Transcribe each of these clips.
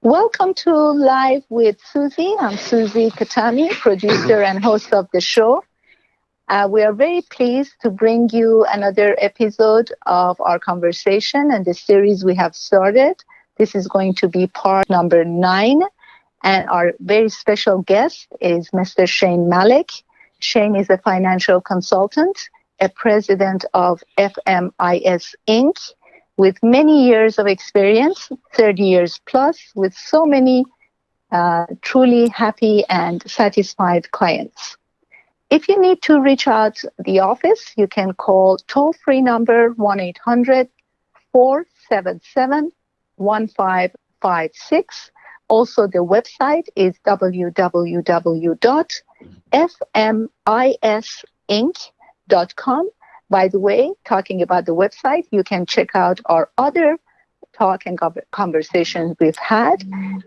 Welcome to Live with Suzi. I'm Suzi Khatami, producer and host of the show. We are very pleased to bring you another episode of our conversation and the series we have started. This is going to be part number 9. And our very special guest is Mr. Shane Malek. Shane is a financial consultant, a president of FMISINC, with many years of experience, 30 years plus, with so many truly happy and satisfied clients. If you need to reach out to the office, you can call toll-free number 1-800-477-1556. Also, the website is www.fmisinc.com. By the way, talking about the website, you can check out our other talk and conversations we've had,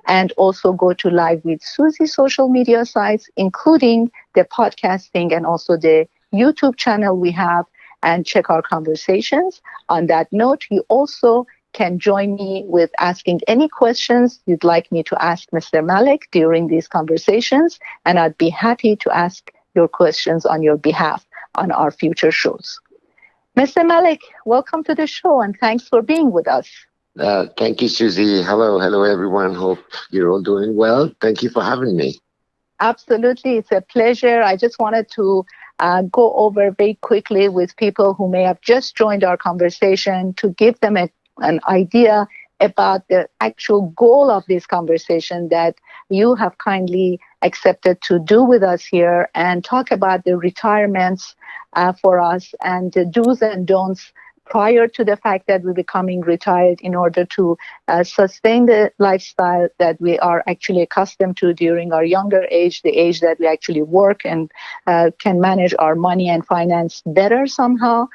and also go to Live with Suzi social media sites, including the podcasting and also the YouTube channel we have, and check our conversations. On that note, you also can join me with asking any questions you'd like me to ask Mr. Malek during these conversations, and I'd be happy to ask your questions on your behalf on our future shows. Mr. Malek, welcome to the show, and thanks for being with us. Thank you, Suzi. Hello, everyone. Hope you're all doing well. Thank you for having me. Absolutely. It's a pleasure. I just wanted to go over very quickly with people who may have just joined our conversation to give them an idea about the actual goal of this conversation that you have kindly accepted to do with us here, and talk about the retirements for us and the do's and don'ts prior to the fact that we're becoming retired in order to sustain the lifestyle that we are actually accustomed to during our younger age, the age that we actually work and can manage our money and finance better somehow.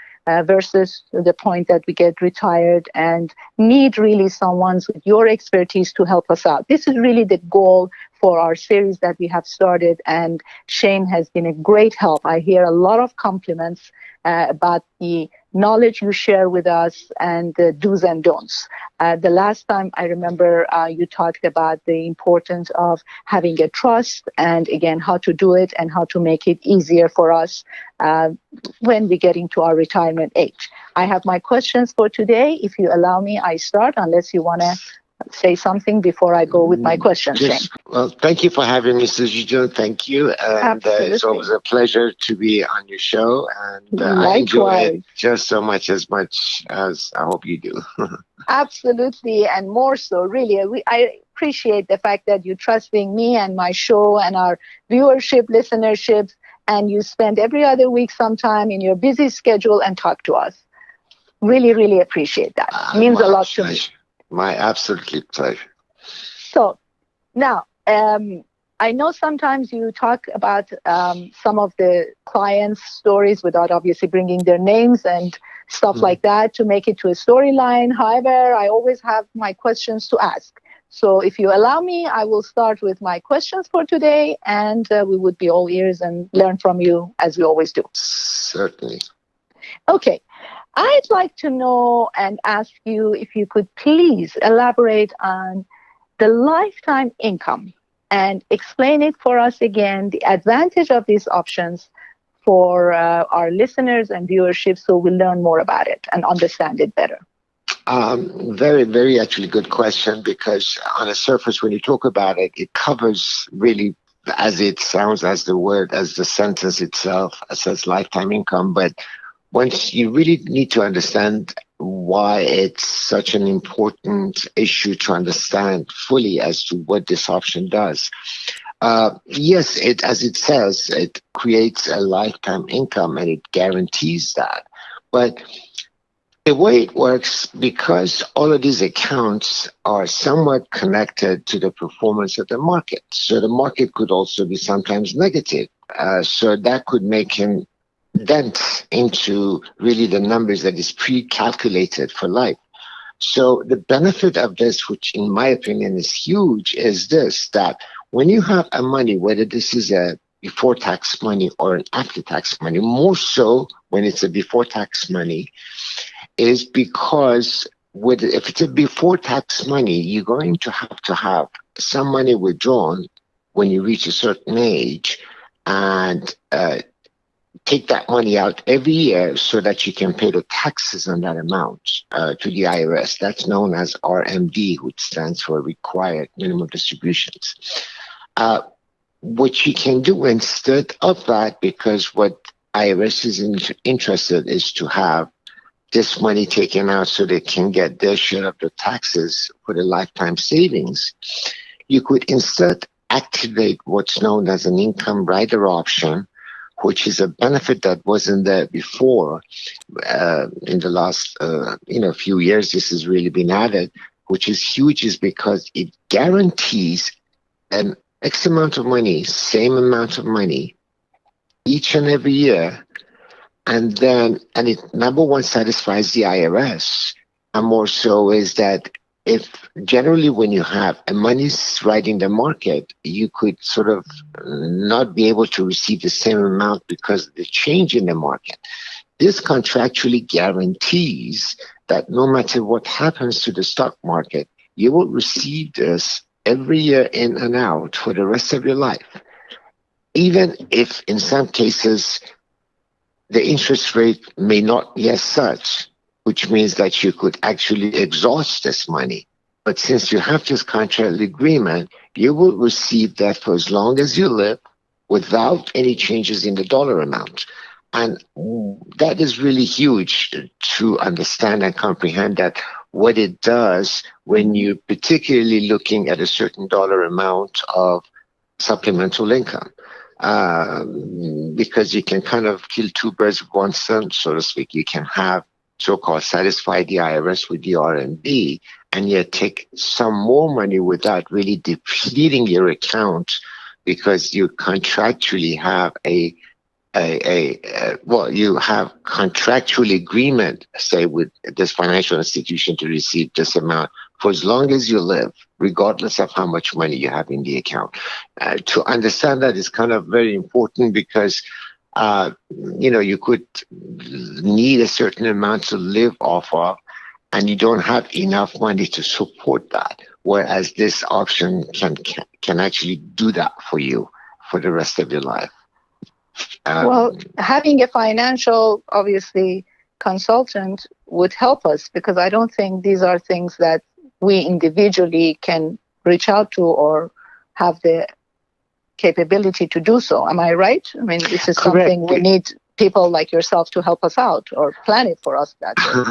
Versus the point that we get retired and need really someone with your expertise to help us out. This is really the goal for our series that we have started, and Shane has been a great help. I hear a lot of compliments about the knowledge you share with us and the do's and don'ts. The last time I remember you talked about the importance of having a trust, and again, how to do it and how to make it easier for us when we get into our retirement age. I have my questions for today. If you allow me, I start, unless you want to say something before I go with my questions, Shane. Well, thank you for having me, Suji. Thank you. And it's always a pleasure to be on your show. And I enjoy it just so much as I hope you do. Absolutely. And more so, really. I appreciate the fact that you're trusting me and my show and our viewership, listenership, and you spend every other week sometime in your busy schedule and talk to us. Really, really appreciate that. It means a lot to me. My absolutely pleasure. So now, I know sometimes you talk about some of the clients' stories without obviously bringing their names and stuff like that to make it to a storyline. However, I always have my questions to ask. So if you allow me, I will start with my questions for today, and we would be all ears and learn from you as we always do. Certainly. Okay. I'd like to know and ask you if you could please elaborate on the lifetime income and explain it for us again, the advantage of these options for our listeners and viewership, so we'll learn more about it and understand it better. Very, very actually good question, because on the surface, when you talk about it, it covers really, as it sounds, as the sentence itself says, lifetime income. But once you really need to understand why it's such an important issue to understand fully as to what this option does. Yes, as it says, it creates a lifetime income and it guarantees that. But the way it works, because all of these accounts are somewhat connected to the performance of the market. So the market could also be sometimes negative. So that could make him dent into really the numbers that is pre-calculated for life. So the benefit of this, which in my opinion is huge, is this, that when you have a money, whether this is a before tax money or an after tax money, more so when it's a before tax money, is because if it's a before tax money, you're going to have some money withdrawn when you reach a certain age, and take that money out every year so that you can pay the taxes on that amount to the IRS. That's known as RMD, which stands for Required Minimum Distributions. What you can do instead of that, because what IRS is interested is to have this money taken out so they can get their share of the taxes for the lifetime savings, you could instead activate what's known as an income rider option, which is a benefit that wasn't there before. In the last few years, this has really been added, which is huge, is because it guarantees an X amount of money, same amount of money, each and every year. And it, number one, satisfies the IRS, and more so is that if generally when you have money's riding the market, you could sort of not be able to receive the same amount because of the change in the market. This contractually guarantees that no matter what happens to the stock market, you will receive this every year in and out for the rest of your life. Even if in some cases the interest rate may not be as such, which means that you could actually exhaust this money. But since you have this contract agreement, you will receive that for as long as you live without any changes in the dollar amount. And that is really huge to understand and comprehend that what it does when you're particularly looking at a certain dollar amount of supplemental income. Because you can kind of kill two birds with one stone, so to speak. You can have so-called satisfy the IRS with the RMD, and yet take some more money without really depleting your account, because you contractually have you have contractual agreement, say, with this financial institution to receive this amount for as long as you live, regardless of how much money you have in the account. To understand that is kind of very important, because you could need a certain amount to live off of, and you don't have enough money to support that. Whereas this option can actually do that for you for the rest of your life. Well, having a financial, obviously, consultant would help us, because I don't think these are things that we individually can reach out to or have the capability to do so. Am I right? I mean, this is Correct. something we need people like yourself to help us out or plan it for us that way.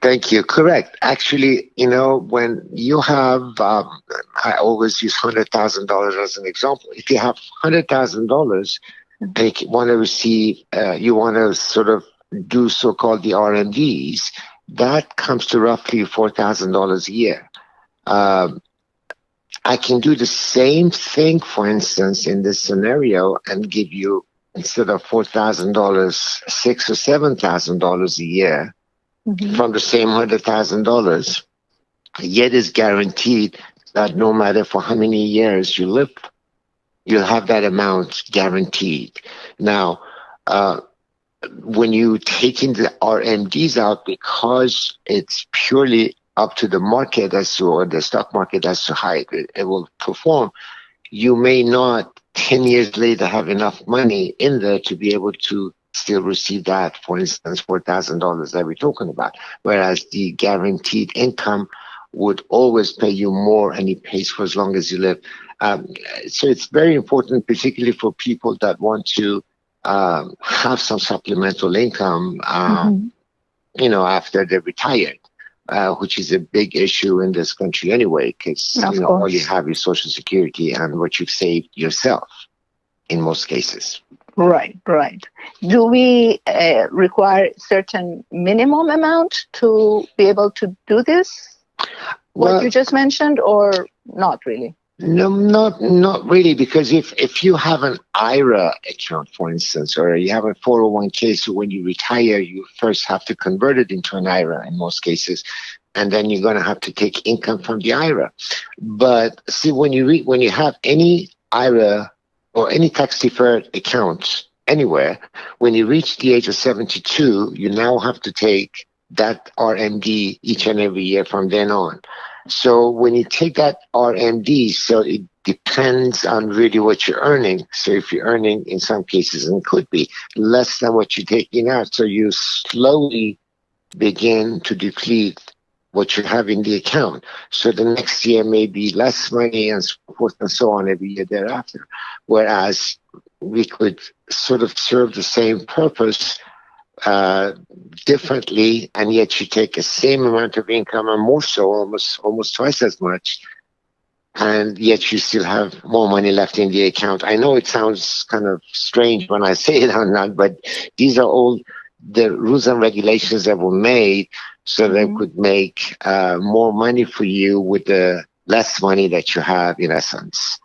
Thank you. Correct. Actually, when you have, I always use $100,000 as an example. If you have $100,000 and you want to receive, you want to sort of do so-called the RMDs, that comes to roughly $4,000 a year. I can do the same thing, for instance, in this scenario, and give you, instead of $4,000, $6,000 or $7,000 a year from the same $100,000. Yet is guaranteed that no matter for how many years you live, you'll have that amount guaranteed. Now, when you taking the RMDs out, because it's purely up to the market or the stock market as to how it will perform, you may not 10 years later have enough money in there to be able to still receive that, for instance, $4,000 that we're talking about. Whereas the guaranteed income would always pay you more, and it pays for as long as you live. So it's very important, particularly for people that want to have some supplemental income, after they're retired. Which is a big issue in this country anyway, because all you have is Social Security and what you've saved yourself in most cases. Right, right. Do we require certain minimum amount to be able to do this? What you Well, just mentioned, or not really? no, not really, because if you have an IRA account, for instance, or you have a 401k, so when you retire, you first have to convert it into an IRA in most cases, and then you're going to have to take income from the IRA. But see, when you have any IRA or any tax deferred account anywhere, when you reach the age of 72, you now have to take that RMD each and every year from then on. So when you take that RMD, so it depends on really what you're earning. So if you're earning, in some cases, and could be less than what you're taking out, so you slowly begin to deplete what you have in the account. So the next year may be less money and so forth and so on every year thereafter. Whereas we could sort of serve the same purpose uh, differently, and yet you take the same amount of income and more so, almost twice as much, and yet you still have more money left in the account. I know it sounds kind of strange when I say it or not, but these are all the rules and regulations that were made so they could make more money for you with the less money that you have, in essence.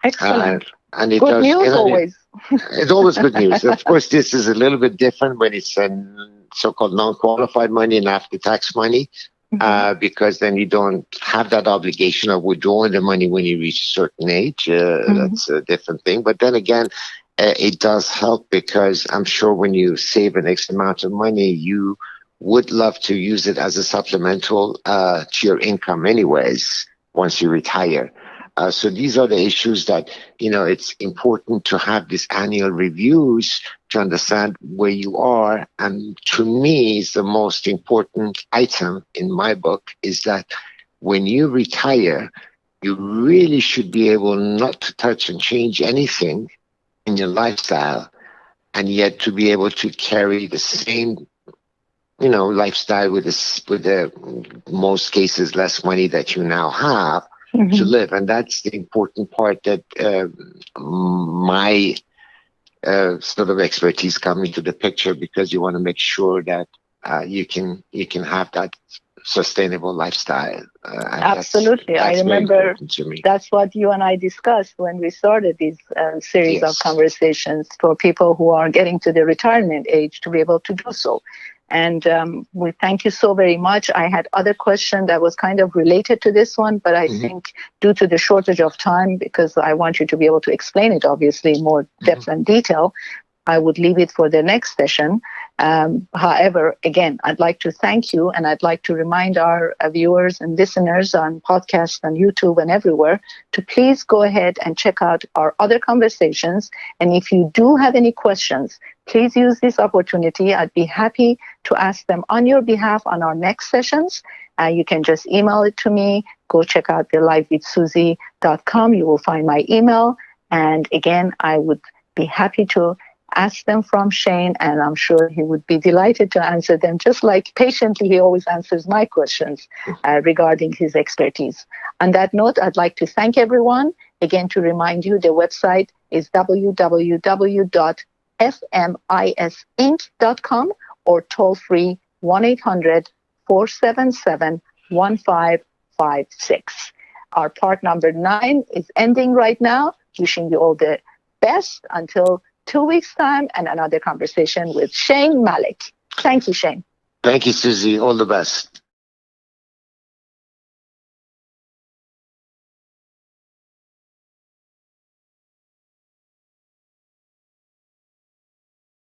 Excellent. And it Good does. news always. It's always good news. Of course, this is a little bit different when it's so-called non-qualified money and after-tax money, because then you don't have that obligation of withdrawing the money when you reach a certain age. That's a different thing. But then again, it does help, because I'm sure when you save an X amount of money, you would love to use it as a supplemental to your income anyways once you retire. So these are the issues that, it's important to have these annual reviews to understand where you are. And to me, is the most important item in my book is that when you retire, you really should be able not to touch and change anything in your lifestyle, and yet to be able to carry the same, lifestyle with the most cases less money that you now have to live. And that's the important part that my sort of expertise come into the picture, because you want to make sure that you can have that sustainable lifestyle. Absolutely. That's I remember to me. that's what you and I discussed when we started this series of conversations for people who are getting to the retirement age to be able to do so. And we thank you so very much. I had other question that was kind of related to this one, but I think due to the shortage of time, because I want you to be able to explain it obviously in more depth and detail, I would leave it for the next session. However, again, I'd like to thank you, and I'd like to remind our viewers and listeners on podcasts and YouTube and everywhere to please go ahead and check out our other conversations. And if you do have any questions, please use this opportunity. I'd be happy to ask them on your behalf on our next sessions. You can just email it to me. Go check out the livewithsuzi.com. You will find my email. And again, I would be happy to ask them from Shane, and I'm sure he would be delighted to answer them, just like patiently he always answers my questions regarding his expertise. On that note, I'd like to thank everyone. Again, to remind you, the website is www.FMISINC.com or toll-free 1-800-477-1556. Our part number 9 is ending right now. Wishing you all the best until 2 weeks' time and another conversation with Shane Malek. Thank you, Shane. Thank you, Suzi. All the best.